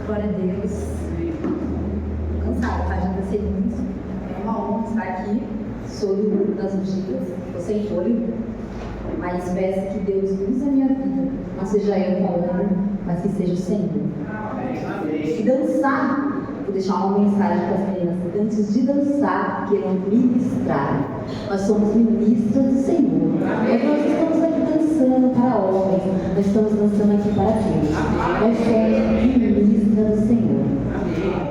Glória a Deus. Cansada, tá? Já cansei muito. É uma honra estar aqui. Sou do grupo das ungidas, estou sem fôlego, mas peço que Deus use a minha vida. Não seja eu falando, mas que seja o Senhor. E dançar, vou deixar uma mensagem para as meninas. Antes de dançar, queiram ministrar. Nós somos ministras do Senhor. Mas nós estamos aqui dançando para homens, nós estamos dançando aqui para Deus. Nós somos ministras do Senhor.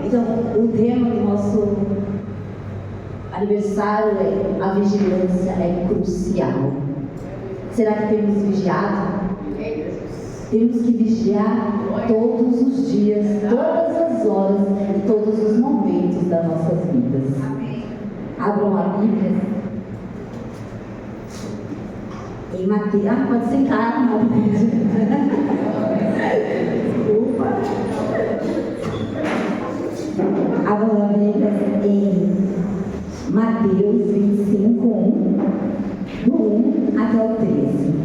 Então, o tema do nosso aniversário é: a vigilância é crucial. Será que temos vigiado? Temos que vigiar todos os dias, todas as horas e todos os momentos das nossas vidas. Abram a Bíblia em Mateus. Pode sentar, não. Desculpa. Abram a Bíblia em Mateus 25, 1, do 1 até o 13.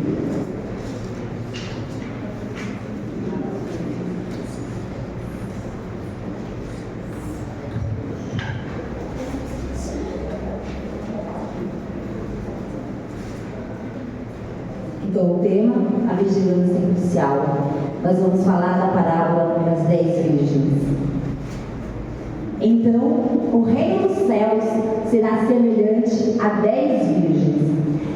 Então, o tema, a vigilância crucial. Nós vamos falar da parábola das 10 virgens. Então, o reino dos céus será semelhante a 10 virgens,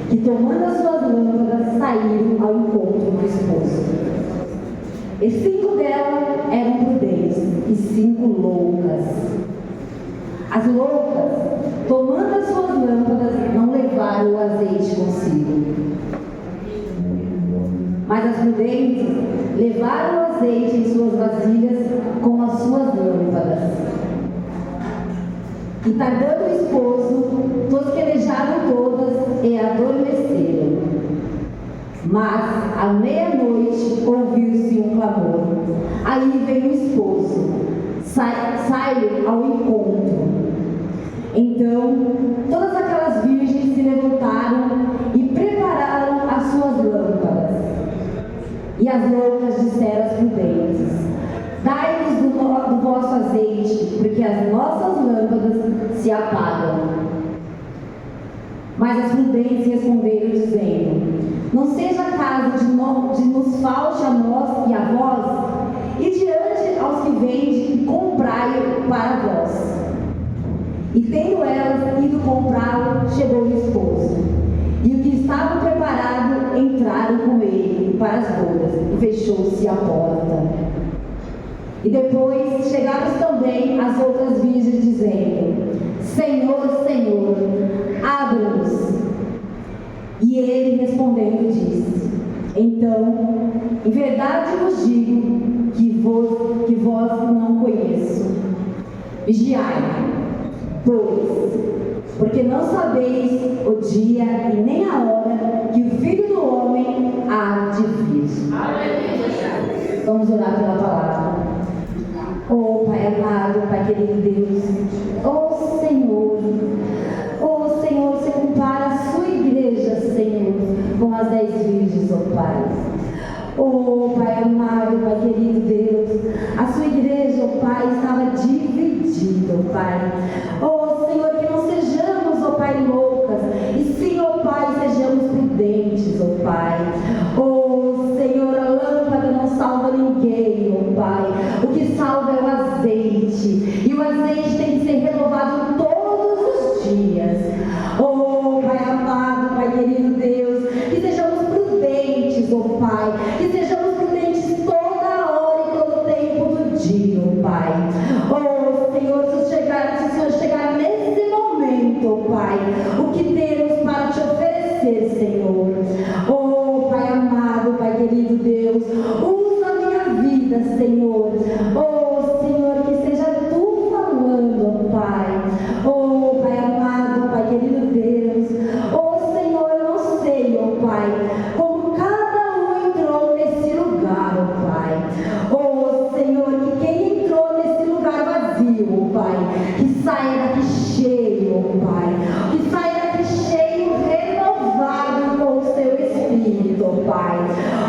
que tomando as suas lâmpadas saíram ao encontro do esposo. E 5 delas eram prudentes e 5 loucas. As loucas, tomando as suas lâmpadas, não levaram o azeite consigo. Mas as prudentes levaram o azeite em suas vasilhas com as suas lâmpadas. E tardando o esposo, tosquenejaram todas e adormeceram. Mas, à meia-noite, ouviu-se um clamor. Aí veio o esposo, sai-lhe ao encontro. Então, todas aquelas virgens se levantaram e prepararam as suas lâmpadas. E as loucas disseram às prudentes: dai-nos do vosso azeite, porque as nossas lâmpadas se apagam. Mas as prudentes responderam, dizendo: não seja caso de nos falte a nós e a vós, e diante aos que vendem, e comprai-o para vós. E tendo elas ido comprá-lo, chegou o esposo. E o que estava preparado entraram com ele para as bodas, e fechou-se a porta. E depois chegaram também as outras virgens, dizendo: Senhor, Senhor, abre-nos. E ele respondendo disse: então, em verdade vos digo que vós não conheço. Vigiai, pois, porque não sabeis o dia e nem a hora que o Filho do Homem há de vir. Vamos orar pela palavra. Oh Pai amado, Pai querido Deus, oh Senhor, você compara a sua igreja, Senhor, com as 10 virgens, oh Pai. Oh Pai amado, Pai querido Deus, a sua igreja, oh Pai, estava dividida, oh Pai. Oh Senhor, que não sejamos, oh Pai, loucas, e sim, oh Pai, sejamos prudentes, oh Pai. Oh Senhor, a lâmpada não salva ninguém, oh Pai. O que salva é o azeite, e o azeite tem que ser renovado todos os dias. Oh Pai amado, Pai querido Deus, que sejamos prudentes, oh Pai, que sejamos prudentes toda hora e todo tempo do dia, oh Pai. Oh Senhor, se o Senhor chegar nesse momento, oh Pai, o que temos para te oferecer, Senhor? Oh Pai amado, Pai querido Deus, usa a minha vida, Senhor. Oh Senhor, que seja tu falando, oh Pai. Oh Pai amado, Pai querido Deus. Oh Senhor, eu não sei, oh Pai, como cada um entrou nesse lugar, oh Pai. Oh Senhor, que quem entrou nesse lugar vazio, oh Pai, que saia daqui cheio, oh Pai, que saia daqui cheio, renovado com o seu Espírito, oh Pai.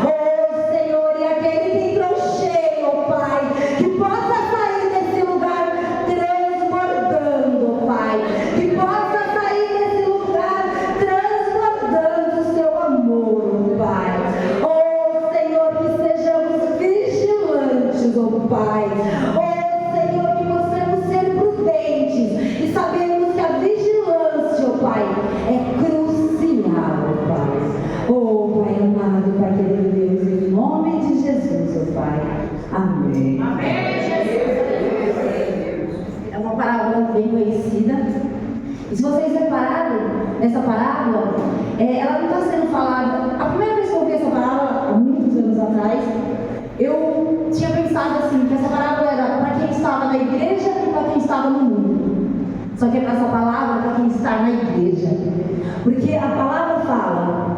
Oh Senhor, e aquele que entrou cheio, oh Pai, que possa Pai. Oh, Senhor, que possamos ser prudentes e sabemos que a vigilância, oh Pai, é crucial, Pai. Oh, Pai amado, Pai querido Deus, em nome de Jesus, oh Pai. Amém. Amém, Jesus. É uma parábola bem conhecida. E se vocês repararem nessa parábola, ela não está sendo falada. A primeira vez que eu ouvi essa parábola, há muitos anos atrás, eu tinha pensado assim, que essa parábola era para quem estava na igreja e para quem estava no mundo. Só que essa palavra é para quem está na igreja. Porque a palavra fala.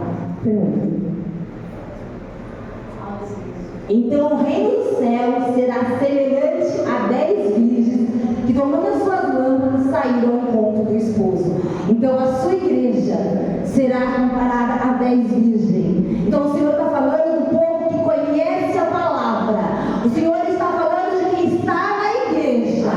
Então o reino dos céus será semelhante a 10 virgens que, tomando as suas lâmpadas, saíram ao encontro do esposo. Então a sua igreja será comparada a 10 virgens. Então o Senhor está falando do povo que conhece a palavra. O Senhor está falando de quem está na igreja.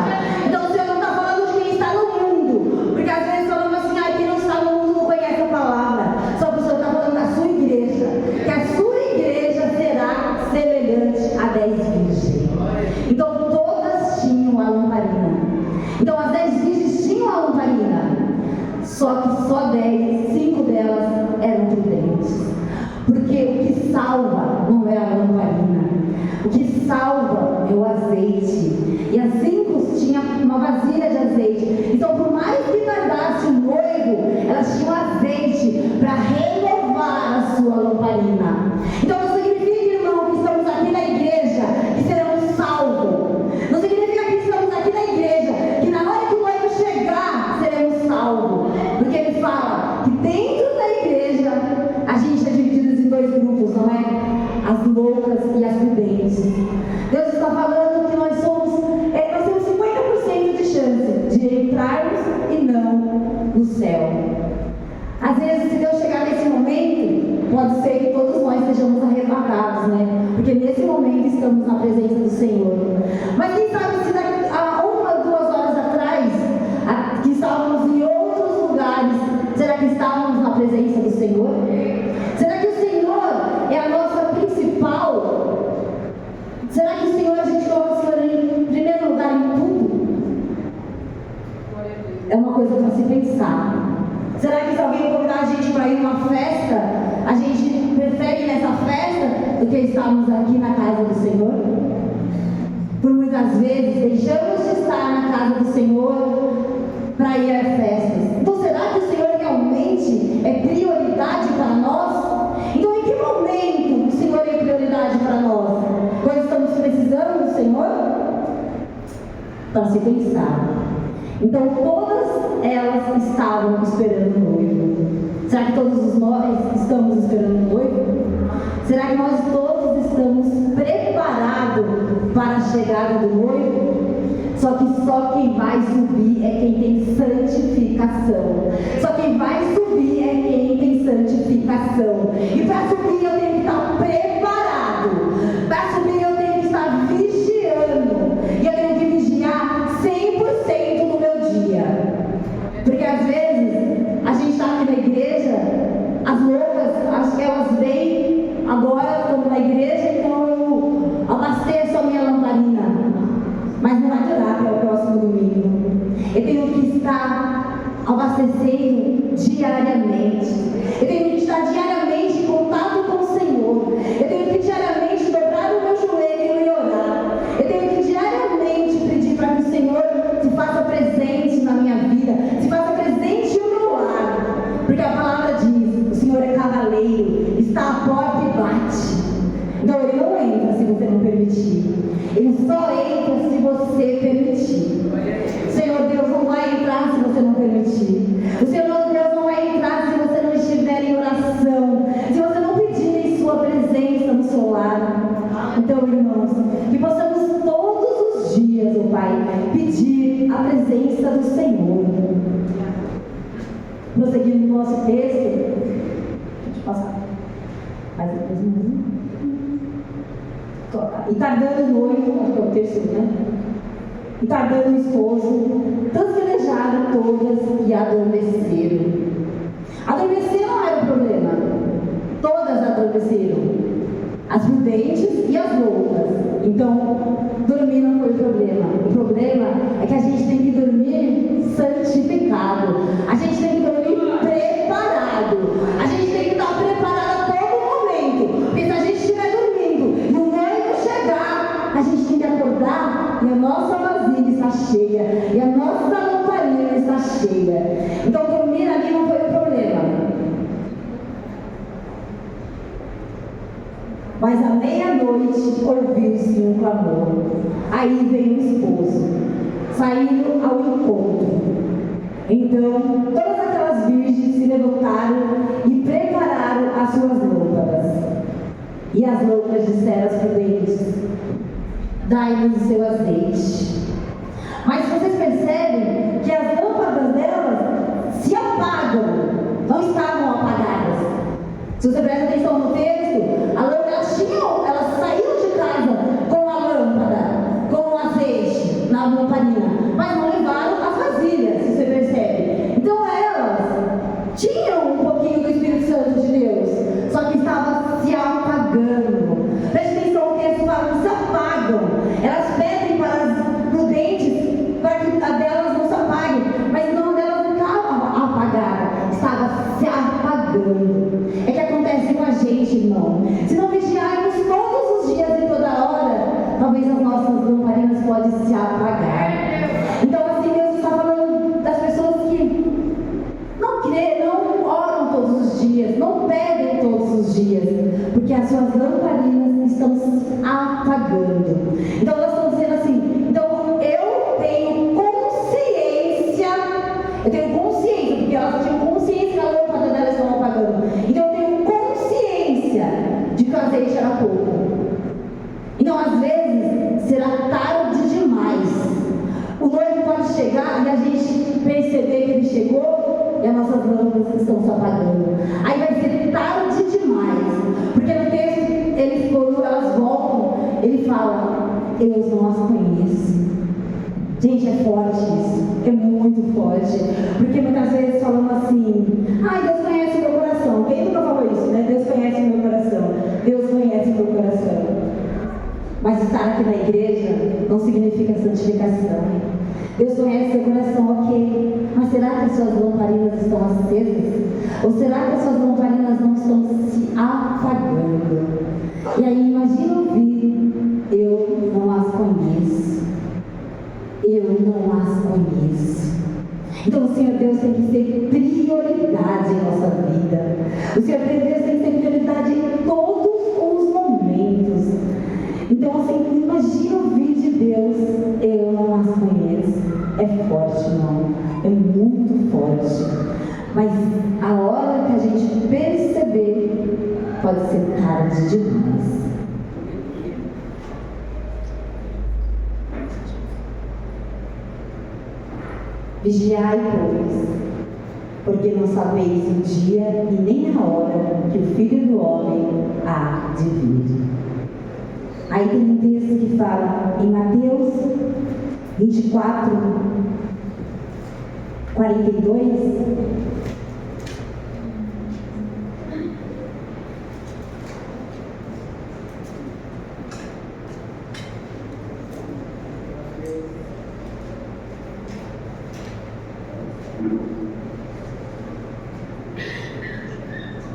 Então o Senhor não está falando de quem está no mundo. Porque às vezes falamos assim, quem não está no mundo não conhece a palavra. Só que o Senhor está falando da sua igreja. Que a sua igreja será semelhante a 10 virgens. Então todas tinham a lamparina. Então as 10 virgens tinham a lamparina. Só que só 10, 5 delas eram prudentes. Porque o que salva não é a lamparina. O que salva é o azeite. E as 5 tinham uma vasilha de azeite. Então por mais que tardasse o noivo, elas tinham azeite para renovar a sua lamparina. Então não significa, irmão, que estamos aqui na igreja que seremos salvos. Não significa que estamos aqui na igreja que na hora que o noivo chegar seremos salvos. Porque ele fala que dentro da igreja a gente é dividido em 2 grupos, não é? As loucas e as prudentes. Deus está falando que nós temos 50% de chance de entrarmos e não no céu. Às vezes, se Deus chegar nesse momento, pode ser que todos nós sejamos arrebatados, né? Porque nesse momento estamos na presença do Senhor. Mas quem sabe se daqui a 1, 2 horas atrás, que estávamos em outros lugares, será que estávamos na presença do Senhor? Será que o Senhor é a nossa principal? Será que o Senhor, a gente coloca o Senhor em primeiro lugar em tudo? É uma coisa para se pensar. Será que se alguém convidar a gente para ir numa festa, a gente prefere ir nessa festa do que estarmos aqui na casa do Senhor? Por muitas vezes deixamos de estar na casa do Senhor para ir a festas. Então será que o Senhor realmente é prioridade para nós? Então em que momento o Senhor é prioridade para nós? Quando estamos precisando do Senhor? Para se pensar. Então todas elas estavam esperando o noivo. Será que todos nós estamos esperando o noivo? Será que nós todos estamos preparados para a chegada do noivo? Só que só quem vai subir é quem tem santificação. Só quem vai subir é quem tem santificação. E para subir eu tenho que estar preparado. Para subir eu tenho que estar vigiando. E eu tenho que vigiar 100% do meu dia. Porque às vezes a gente está aqui na igreja, as loucas, acho que elas vêm agora, como na igreja, então eu abasteço a minha lamparina. Mas não vai durar até o próximo domingo. Eu tenho que estar abastecendo diariamente. Eu tenho que estar diariamente em contato com o Senhor. Eu tenho que diariamente dobrar o meu joelho e orar. Eu tenho que diariamente pedir para que o Senhor se faça presente na minha vida, se faça presente no meu lar. Porque a palavra diz: o Senhor é cavaleiro, está à porta e bate. Então ele não entra se você não permitir. Ele só entra se você permitir. O Senhor Deus não vai entrar se você não permitir. O Senhor Deus não vai entrar se você não estiver em oração, se você não pedir sua presença no seu lar. Então, irmãos, que possamos todos os dias, ó Pai, pedir a presença do Senhor. Prosseguindo no nosso texto, deixa eu passar mais depois mesmo. E tardando o noivo, acho que é o terceiro, né? E tardando o esposo, transvelejaram todas e adormeceram. Adormecer não era o problema. Todas adormeceram. as prudentes e as loucas. Então, dormir não foi o problema. O problema é que a gente tem que dormir santificado. A gente tem que dormir preparado. A gente tem que estar preparado a todo momento. Porque se a gente estiver dormindo e o noivo chegar, a gente tem que acordar e a nossa vasilha está cheia. E a nossa lamparina está cheia. Então, dormir ali não foi o problema. Mas à meia-noite ouviu-se um clamor. Aí veio o esposo, saíram ao encontro. Então todas aquelas virgens se levantaram e prepararam as suas lâmpadas. E as loucas disseram às prudentes: dai-nos o seu azeite. Mas vocês percebem que as lâmpadas delas se apagam, não estavam apagadas. Se você presta atenção no texto, elas saíram de casa com a lâmpada, com o azeite na lamparina, mas não levaram as vasilhas, se você percebe. Então elas tinham um pouquinho do Espírito Santo de Deus, só que estava se apagando. Preste atenção, o texto fala que se apagam. Elas pedem para as prudentes para que a delas não se apague, mas não, delas não estava apagada, estava se apagando. É que acontece com a gente, irmão. Se não vigiarmos todos os dias e toda hora, talvez as nossas lamparinas podem se apagar. Então, assim, Deus está falando das pessoas que não oram todos os dias, não pedem todos os dias, porque as suas lamparinas estão se apagando. Então, elas estão dizendo assim: então eu tenho consciência, porque elas tinham consciência que a lâmpada delas estava apagando. Então, eu tenho consciência de que o azeite era pouco. Então, às vezes, será tarde demais. O noivo pode chegar e a gente perceber que ele chegou e as nossas lâmpadas estão se apagando. Aí vai ser tarde demais. Porque no texto, quando elas voltam, ele fala: eu não as conheço. Gente, é forte isso. É muito forte. Porque muitas vezes falamos assim: ai, Deus conhece o meu coração. Quem nunca falou isso, né? Deus conhece o meu coração. Deus conhece o meu coração. Mas estar aqui na igreja não significa santificação. Deus conhece seu coração, ok. Mas será que as suas lamparinas estão acesas? Ou será que as suas lamparinas não estão se apagando? E aí imagina ouvir: eu não as conheço. Eu não as conheço. Então o Senhor Deus tem que ser prioridade em nossa vida. O Senhor Deus tem que ser prioridade em todos os momentos. Então, assim, imagina ouvir de Deus: eu não as conheço. É forte, não? É muito forte. Mas a hora que a gente perceber, pode ser tarde demais. Vigiai, pois, porque não sabeis o dia e nem a hora que o Filho do Homem há de vir. Aí tem um texto que fala em Mateus 24, 42.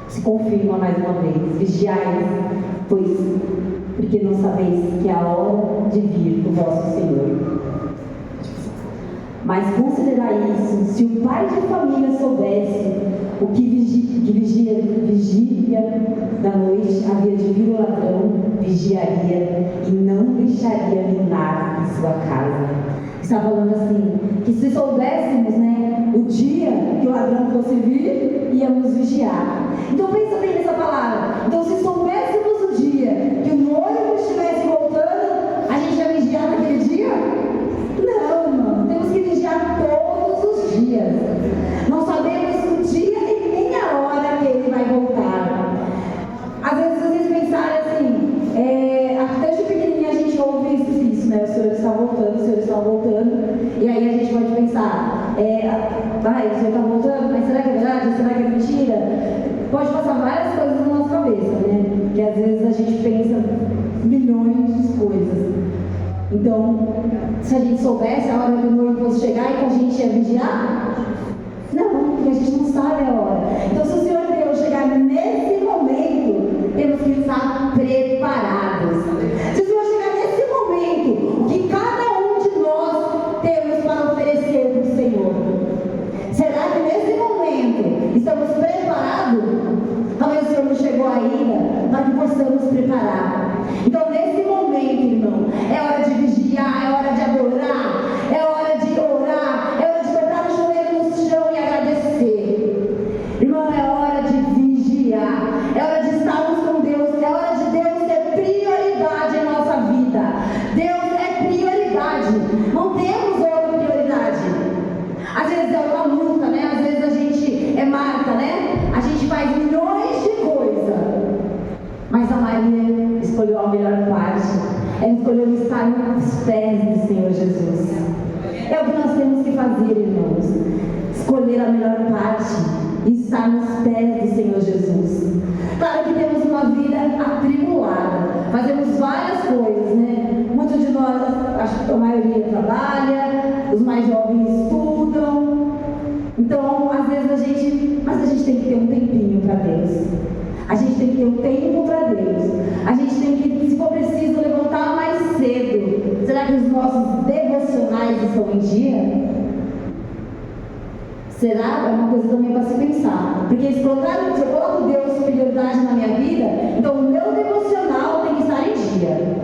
Se confirma mais uma vez: vigiai, pois, porque não sabeis que é a hora de vir o vosso Senhor. Mas considerai isso: se o pai de família soubesse o que vigia da noite, havia de vir o ladrão, vigiaria e não deixaria minar em sua casa. Está falando assim, que se soubéssemos, né, o dia que o ladrão fosse vir, íamos vigiar. Então pensa bem nessa palavra. Então, se soubéssemos o dia que o noivo estivesse voltando, a gente ia vigiar naquele dia? Não, irmão. Temos que vigiar todos os dias. Não sabemos o dia e nem a hora que ele vai voltar. Às vezes vocês pensarem assim, desde pequenininha a gente ouve isso, né? O Senhor está voltando, o Senhor está voltando. E aí a gente pode pensar: o Senhor está voltando, mas será que é verdade? Será que é mentira? pode passar várias coisas na nossa cabeça, né? Que às vezes a gente pensa milhões de coisas. Então, se a gente soubesse a hora que o noivo fosse chegar e que a gente ia vigiar, não, porque a gente não sabe a hora. Então, se o Senhor Deus chegar nesse momento, temos que estar preparados. Se o Senhor chegar nesse momento, o que cada um de nós temos para oferecer para o Senhor? Será que nesse momento estamos preparados? Talvez o Senhor não chegou ainda, para que possamos preparar. Então, nesse momento, irmão, é hora de vigiar, é hora de adorar, é hora de orar, é hora de dobrar o joelho no chão e agradecer. Irmão, é hora de vigiar, é hora de estarmos com Deus, é hora de Deus ser prioridade em nossa vida. Deus é prioridade, não temos outra prioridade. Às vezes é uma luta, né? Às vezes a gente é Marta, né? A gente faz milhões de coisas, mas a Maria escolheu a melhor parte. Ela escolheu estar nos pés do Senhor Jesus. É o que nós temos que fazer, irmãos. Escolher a melhor parte e estar nos pés do Senhor Jesus. Claro que temos uma vida atribulada, fazemos várias coisas, né? Muitos de nós, acho que a maioria trabalha, os mais jovens estudam. Então, às vezes a gente tem que ter um tempinho para Deus. A gente tem que ter um tempo para Deus. A gente tem que, se for preciso, levantar mais cedo. Será que os nossos devocionais estão em dia? Será? É uma coisa também para se pensar. Porque se eu coloco Deus prioridade na minha vida, então o meu devocional tem que estar em dia.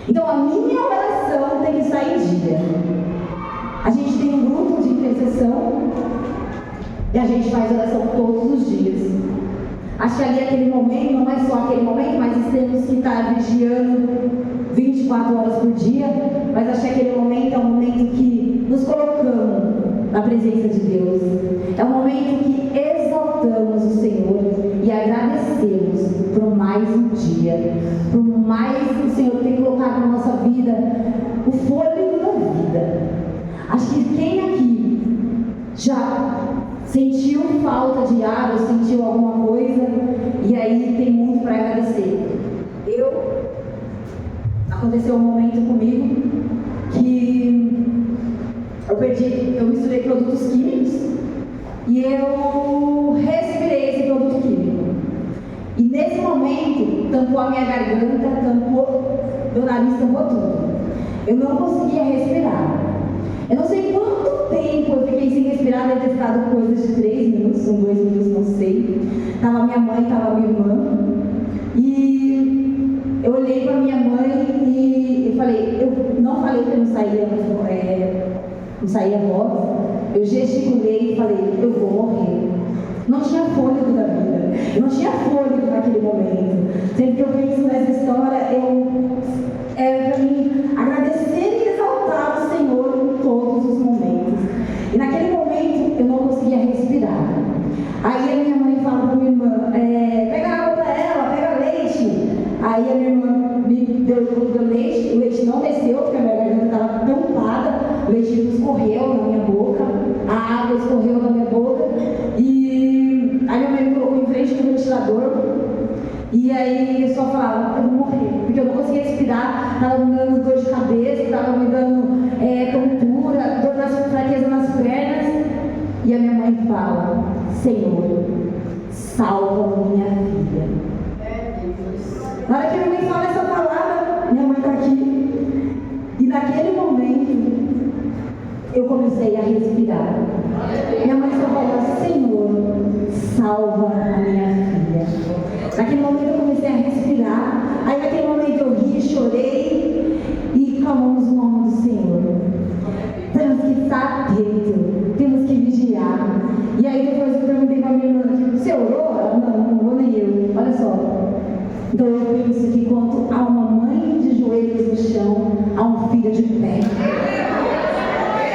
Então a minha oração tem que estar em dia. A gente tem um grupo de intercessão e a gente faz oração todos os dias. Acho que ali aquele momento, não é só aquele momento, mas temos que estar vigiando 24 horas por dia. Mas acho que aquele momento é um momento que nos colocamos na presença de Deus. É um momento que exaltamos o Senhor e agradecemos por mais um dia, por mais que o Senhor tem colocado na nossa vida o fôlego da vida. Acho que quem aqui já sentiu falta de ar ou sentiu alguma coisa e aí tem muito para agradecer. Aconteceu um momento comigo que eu misturei produtos químicos e eu respirei esse produto químico. E nesse momento tampou a minha garganta, meu nariz tampou tudo. Eu não conseguia respirar. Eu não sei quanto tempo eu fiquei sem respirar, deve ter ficado coisa de 3 minutos, 2 minutos, não sei. Tava minha mãe, tava minha irmã. E eu olhei para minha mãe e falei, eu não falei que não saía voz. Eu gesticulei e falei, eu vou morrer. Não tinha fôlego da vida. Eu não tinha fôlego naquele momento. Sempre que eu penso nessa história, é para mim agradecer e exaltar o Senhor em todos os momentos. E naquele momento eu não conseguia respirar. Aí a minha mãe fala para minha irmã, pega água para ela, pega leite. Aí a minha irmã me deu leite, o leite não desceu, porque a minha garganta estava tampada, o leite escorreu na minha boca, a água escorreu na minha boca. E aí minha mãe me colocou em frente do ventilador. E aí eu só falava, eu vou morrer, porque eu não conseguia respirar, estava me dando dor de cabeça, estava me dando tontura, dor fraqueza nas pernas. E a minha mãe fala, Senhor, salva minha filha. Na hora que minha mãe fala essa palavra, minha mãe está aqui. E naquele momento, eu comecei a respirar. Minha mãe só falou, Senhor, salva a minha filha. Naquele momento eu comecei a respirar. Aí naquele momento eu ri, chorei e clamamos o nome do Senhor. Temos que estar atento, temos que vigiar. E aí depois eu perguntei para a minha irmã, você orou? Ela, não vou nem eu. Olha só. Então eu penso que quando há uma mãe de joelhos no chão, há um filho de pé.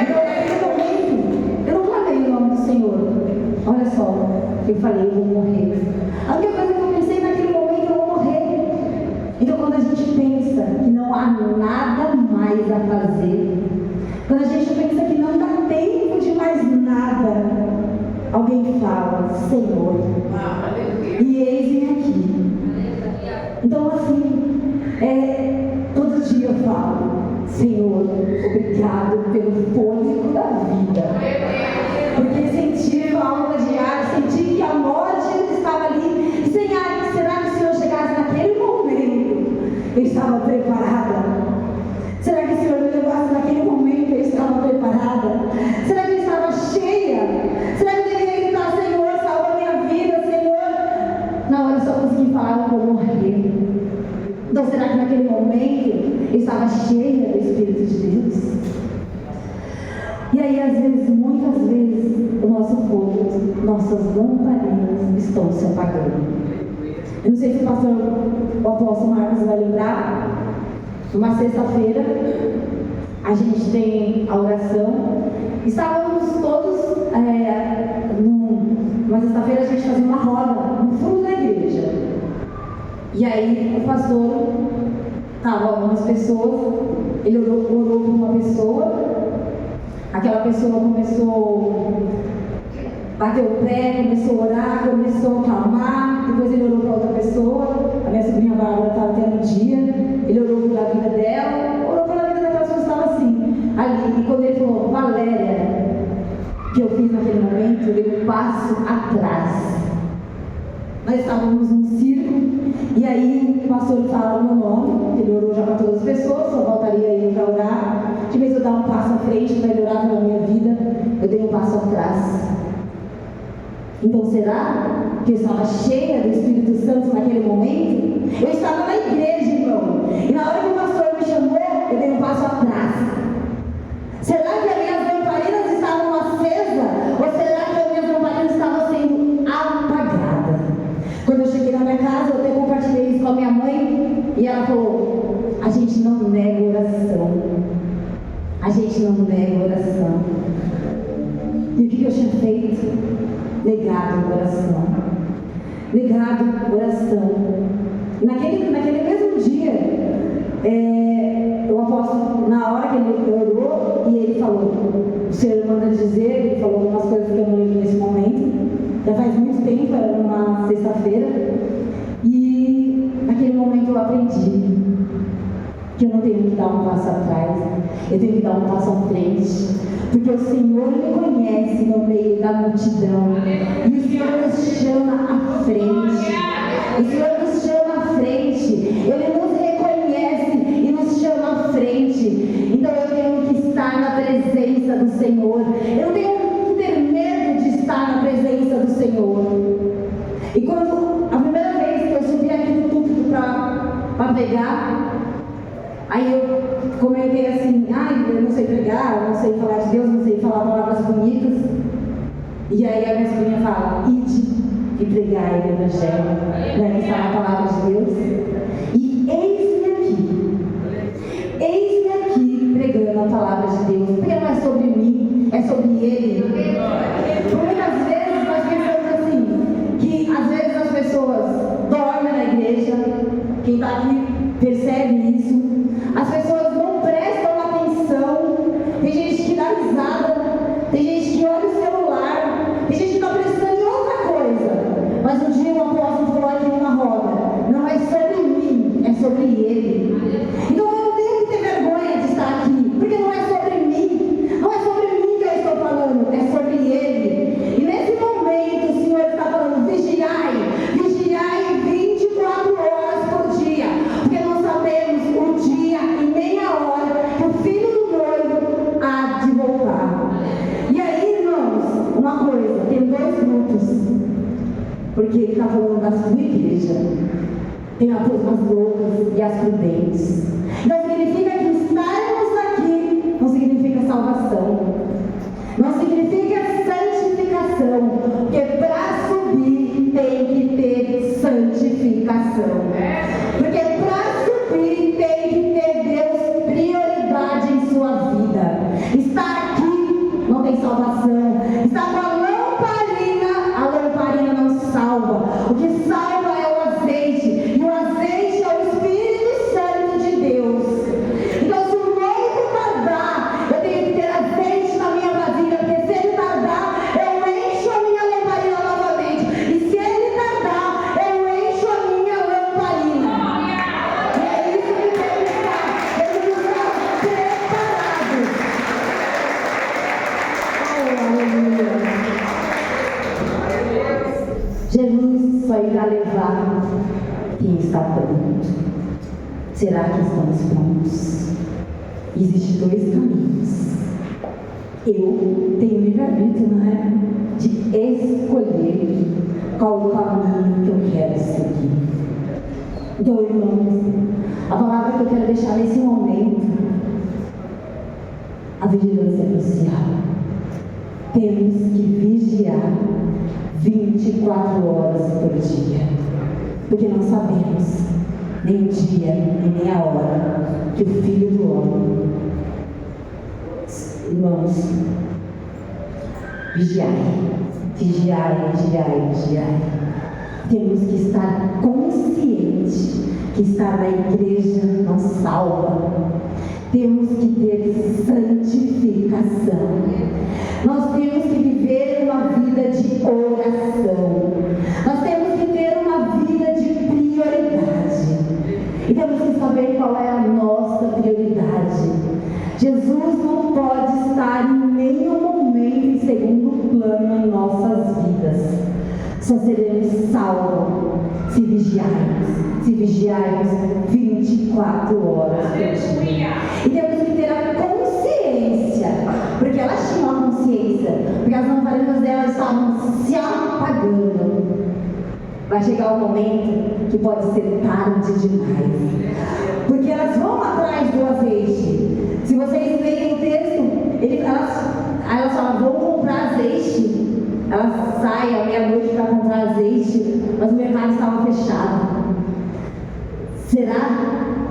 Então naquele momento, eu não falei o nome do Senhor. Olha só, eu falei, eu vou morrer. A única coisa que eu pensei naquele momento, eu vou morrer. Então quando a gente pensa que não há nada mais a fazer, quando a gente pensa que não dá tempo de mais nada, alguém fala, Senhor, E eis-me aqui. Então, assim, todo dia eu falo: Senhor, obrigado pelo fôlego da vida. Porque senti falta de ar, senti que a morte estava ali. E será que o Senhor chegasse naquele momento, eu estava preparada? Será que o Senhor me levasse naquele momento, eu estava preparada? Será que eu estava cheia? Será que eu deveria gritar: Senhor, salva a minha vida, Senhor? Na hora eu só consegui falar: eu vou morrer. Então será que naquele momento eu estava cheia do Espírito de Deus? E aí, às vezes, muitas vezes, o nosso fogo, nossas lamparinas estão se apagando. Eu não sei se o apóstolo Marcos vai lembrar. Uma sexta-feira, a gente tem a oração. Estávamos todos, numa sexta-feira a gente fazia uma roda no fundo da igreja. E aí o pastor estava algumas pessoas, ele orou por uma pessoa. Aquela pessoa começou a bater o pé, começou a orar, começou a clamar. Depois ele orou para outra pessoa. A minha sobrinha Bárbara estava tendo um dia. Ele orou pela vida dela, orou pela vida daquela pessoa que estava assim, ali. E quando ele falou: Valéria, o que eu fiz naquele momento, eu dei um passo atrás. Nós estávamos num círculo. E aí o pastor fala o meu nome. Ele orou já para todas as pessoas, só voltaria ele para orar. De vez eu dar um passo à frente para ele orar pela minha vida, eu dei um passo atrás. Então será que eu estava cheia do Espírito Santo naquele momento? Eu estava na igreja, irmão, e na hora que o pastor me chamou, eu dei um passo atrás. Será que as minhas lamparinas estavam acesas? Ou será que as minhas lamparinas estavam sendo apagadas? Quando eu cheguei na minha casa, eu até compartilhei isso com a minha mãe, e ela falou: a gente não nega oração. A gente não nega oração. E o que eu tinha feito? Negado oração. Negado oração. E naquele mesmo dia, o apóstolo, na hora que ele orou, e ele falou: o Senhor manda dizer, ele falou algumas coisas que eu não lembro nesse momento. Já faz muito tempo, era uma sexta-feira. E naquele momento eu aprendi que eu não tenho que dar um passo atrás, eu tenho que dar um passo à frente, porque o Senhor me conhece no meio da multidão, e o Senhor nos chama à frente, o Senhor nos chama à frente, Ele nos reconhece e nos chama à frente. Então eu tenho que estar na presença do Senhor, eu não tenho que ter medo de estar na presença do Senhor. E quando a primeira vez que eu subi aqui no púlpito para pregar, aí eu comentei assim: eu não sei pregar, eu não sei falar de Deus, não sei falar palavras bonitas. E aí a minha sobrinha fala: ide e pregai o Evangelho. Não é que está na palavra de Deus? E eis-me aqui pregando a palavra de Deus, porque não é sobre mim, é sobre Ele. Por muitas vezes nós pensamos assim, que às vezes as pessoas dormem na igreja, quem está aqui percebe isso. As pessoas não prestam atenção. Tem gente que dá risada, tem gente que olha o celular, tem gente que está prestando em outra coisa. Mas um dia o apóstolo falou aqui numa roda: não é sobre mim, é sobre Ele. Então eu não tenho que ter vergonha de estar aqui, porque não é sobre mim, não é sobre mim que eu estou falando, é sobre Ele. E nesse momento o Senhor está falando: vigiai 24 horas por dia, porque nós sabemos o dia e nem a hora que o filho do noivo há de voltar. E aí, irmãos, uma coisa: tem dois grupos, porque ele está falando da sua igreja. Tem as loucas e as prudentes. Não significa que estarmos aqui não significa salvação, não significa santificação, porque para subir tem que ter santificação, porque para subir tem que ter Deus prioridade em sua vida. Estar aqui não tem salvação. Estar com a lamparina não salva. O que salva é o azeite, e o azeite é o Espírito Santo de Deus. Então, se o noivo tardar, eu tenho que ter azeite na minha vasilha, porque se ele tardar, eu encho a minha lamparina novamente. E se ele tardar, só irá levar quem está pronto. Será que estamos prontos? Existem dois caminhos. Eu tenho livre-arbítrio, não é? De escolher qual o caminho que eu quero seguir. Então, irmãos, a palavra que eu quero deixar nesse momento, a vigilância é crucial. Temos que vigiar 24 horas por dia, porque não sabemos nem o dia e nem a hora que o Filho do Homem. Irmãos, vigiai, vigiai, vigiai, vigiai. Temos que estar conscientes que estar na igreja não salva. Temos que ter santificação. Nós temos que viver uma vida de oração. Nós temos que ter uma vida de prioridade. E temos que saber qual é a nossa prioridade. Jesus não pode estar em nenhum momento em segundo plano em nossas vidas. Só seremos salvos se vigiarmos 24 horas por dia. E temos que ter a consciência, porque elas tinham a consciência, porque as lamparinas delas estavam se apagando. Vai chegar um momento que pode ser tarde demais, porque elas vão atrás do azeite. Se vocês lerem o texto, elas falam, vão comprar azeite. Elas saem à meia-noite para comprar azeite, mas o mercado estava fechado. Será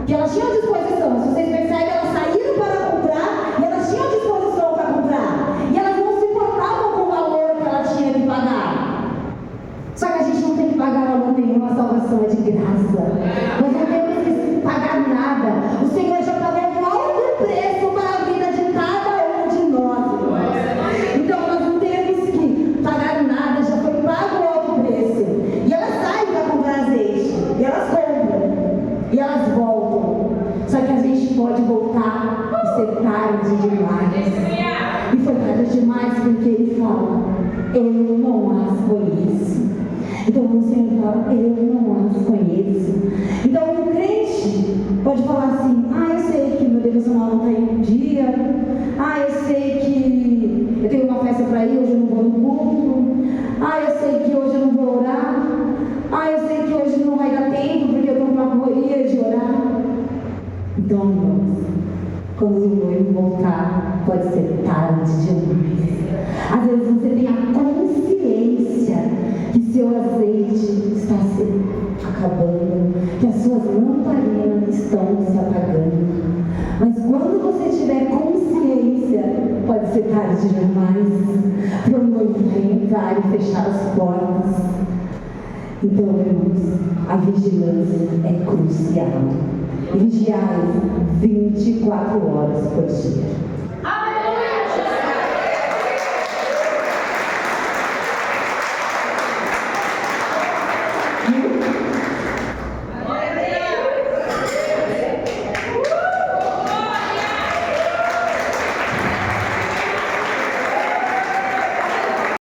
que elas tinham disposição? Se vocês percebem, elas saíram para comprar e elas tinham disposição para comprar. E elas não se importavam com o valor que elas tinham que pagar. Só que a gente não tem que pagar valor nenhum, a salvação é de graça. Nós não temos que pagar nada. O Senhor já pagou um alto preço para a vida de cada um de nós. Então nós não temos que pagar nada, já foi pago o alto preço. E elas saem para comprar azeite. E elas compram. E elas voltam. Só que a gente pode voltar e ser tarde demais. E foi tarde demais porque ele fala, eu não as conheço. Então o Senhor fala, eu não as conheço. Então o crente pode falar assim, eu sei que meu devocional não está em dia. Eu sei que eu tenho uma festa para ir, hoje eu não vou no culto. Eu sei que hoje eu não vou orar. Eu sei que hoje não vai dar tempo porque eu estou com uma correria de orar. Então, irmãos, quando o noivo voltar, pode ser tarde demais. Às vezes você tem a consciência que seu azeite está se acabando, que as suas lamparinas estão se apagando. Mas quando você tiver consciência, pode ser tarde demais, para o noivo entrar e fechar as portas. Então, irmãos, a vigilância é crucial. Vigiai 24 horas por dia.